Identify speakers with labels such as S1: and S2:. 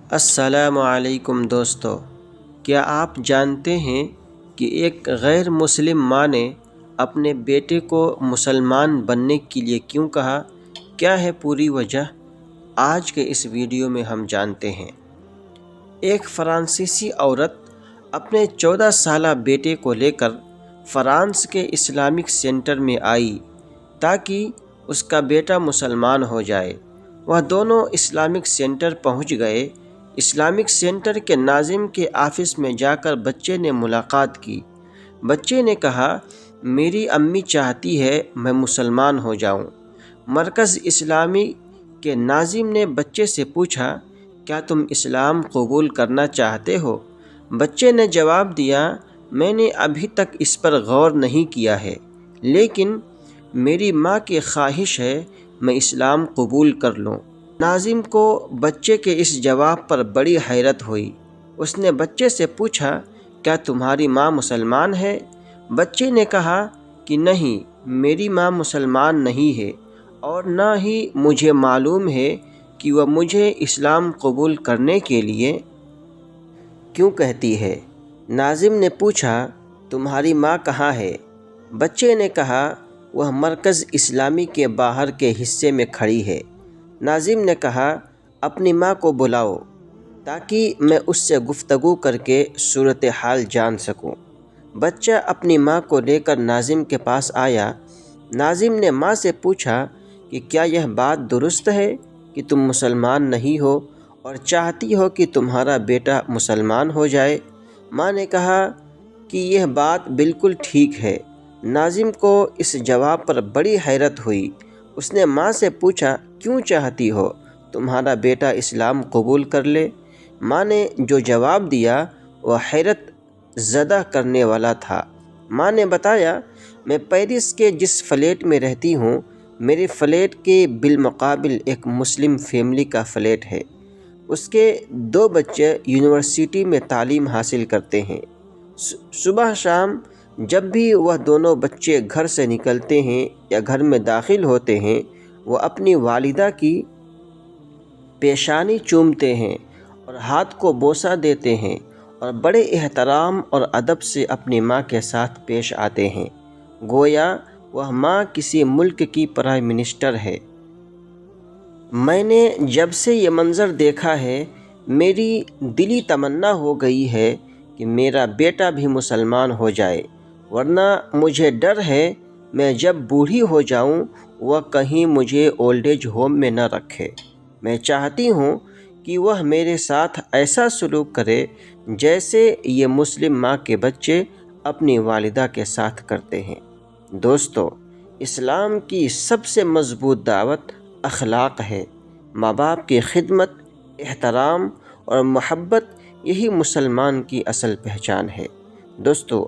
S1: السلام علیکم دوستو، کیا آپ جانتے ہیں کہ ایک غیر مسلم ماں نے اپنے بیٹے کو مسلمان بننے کے لیے کیوں کہا؟ کیا ہے پوری وجہ؟ آج کے اس ویڈیو میں ہم جانتے ہیں۔ ایک فرانسیسی عورت اپنے 14 سالہ بیٹے کو لے کر فرانس کے اسلامک سینٹر میں آئی تاکہ اس کا بیٹا مسلمان ہو جائے۔ وہ دونوں اسلامک سینٹر پہنچ گئے۔ اسلامک سینٹر کے ناظم کے آفس میں جا کر بچے نے ملاقات کی۔ بچے نے کہا، میری امی چاہتی ہے میں مسلمان ہو جاؤں۔ مرکز اسلامی کے ناظم نے بچے سے پوچھا، کیا تم اسلام قبول کرنا چاہتے ہو؟ بچے نے جواب دیا، میں نے ابھی تک اس پر غور نہیں کیا ہے، لیکن میری ماں کی خواہش ہے میں اسلام قبول کر لوں۔ ناظم کو بچے کے اس جواب پر بڑی حیرت ہوئی۔ اس نے بچے سے پوچھا، کیا تمہاری ماں مسلمان ہے؟ بچے نے کہا کہ نہیں، میری ماں مسلمان نہیں ہے اور نہ ہی مجھے معلوم ہے کہ وہ مجھے اسلام قبول کرنے کے لیے کیوں کہتی ہے۔ ناظم نے پوچھا، تمہاری ماں کہاں ہے؟ بچے نے کہا، وہ مرکز اسلامی کے باہر کے حصے میں کھڑی ہے۔ ناظم نے کہا، اپنی ماں کو بلاؤ تاکہ میں اس سے گفتگو کر کے صورتحال جان سکوں۔ بچہ اپنی ماں کو لے کر ناظم کے پاس آیا۔ ناظم نے ماں سے پوچھا کہ کیا یہ بات درست ہے کہ تم مسلمان نہیں ہو اور چاہتی ہو کہ تمہارا بیٹا مسلمان ہو جائے؟ ماں نے کہا کہ یہ بات بالکل ٹھیک ہے۔ ناظم کو اس جواب پر بڑی حیرت ہوئی۔ اس نے ماں سے پوچھا، کیوں چاہتی ہو تمہارا بیٹا اسلام قبول کر لے؟ ماں نے جو جواب دیا وہ حیرت زدہ کرنے والا تھا۔ ماں نے بتایا، میں پیرس کے جس فلیٹ میں رہتی ہوں، میرے فلیٹ کے بالمقابل ایک مسلم فیملی کا فلیٹ ہے۔ اس کے 2 بچے یونیورسٹی میں تعلیم حاصل کرتے ہیں۔ صبح شام جب بھی وہ دونوں بچے گھر سے نکلتے ہیں یا گھر میں داخل ہوتے ہیں، وہ اپنی والدہ کی پیشانی چومتے ہیں اور ہاتھ کو بوسہ دیتے ہیں اور بڑے احترام اور ادب سے اپنی ماں کے ساتھ پیش آتے ہیں، گویا وہ ماں کسی ملک کی پرائم منسٹر ہے۔ میں نے جب سے یہ منظر دیکھا ہے، میری دلی تمنا ہو گئی ہے کہ میرا بیٹا بھی مسلمان ہو جائے، ورنہ مجھے ڈر ہے میں جب بوڑھی ہو جاؤں وہ کہیں مجھے اولڈ ایج ہوم میں نہ رکھے۔ میں چاہتی ہوں کہ وہ میرے ساتھ ایسا سلوک کرے جیسے یہ مسلم ماں کے بچے اپنی والدہ کے ساتھ کرتے ہیں۔ دوستو، اسلام کی سب سے مضبوط دعوت اخلاق ہے۔ ماں باپ کی خدمت، احترام اور محبت، یہی مسلمان کی اصل پہچان ہے۔ دوستو،